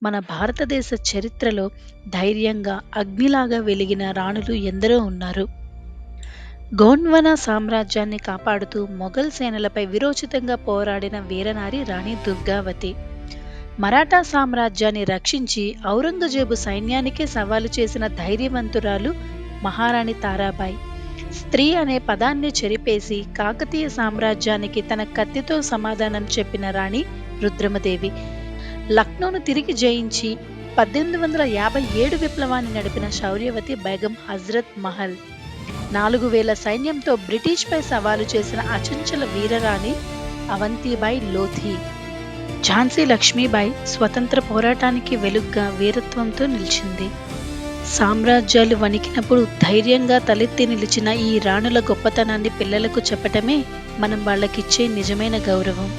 మన భారతదేశ చరిత్రలో ధైర్యంగా అగ్నిలాగా వెలిగిన రాణులు ఎందరో ఉన్నారు. గోండ్వానా సామ్రాజ్యాన్ని కాపాడుతూ మొఘల్ సేనలపై విరోచితంగా పోరాడిన వీరనారి రాణి దుర్గావతి. మరాఠా సామ్రాజ్యాన్ని రక్షించి ఔరంగజేబు సైన్యానికే సవాలు చేసిన ధైర్యవంతురాలు మహారాణి తారాబాయి. స్త్రీ అనే పదాన్ని చెరిపేసి కాకతీయ సామ్రాజ్యానికి తన కత్తితో సమాధానం చెప్పిన రాణి రుద్రమదేవి. లక్నోను తిరిగి జయించి 1857 విప్లవాన్ని నడిపిన శౌర్యవతి బేగం హజ్రత్ మహల్. 4000 సైన్యంతో బ్రిటిష్పై సవాలు చేసిన అచంచల వీరరాణి అవంతిబాయి లోథి. ఝాన్సీ లక్ష్మీబాయి స్వతంత్ర పోరాటానికి వెలుగ్గా వీరత్వంతో నిలిచింది. సామ్రాజ్యాలు వణికినప్పుడు ధైర్యంగా తలెత్తి నిలిచిన ఈ రాణుల గొప్పతనాన్ని పిల్లలకు చెప్పటమే మనం వాళ్ళకిచ్చే నిజమైన గౌరవం.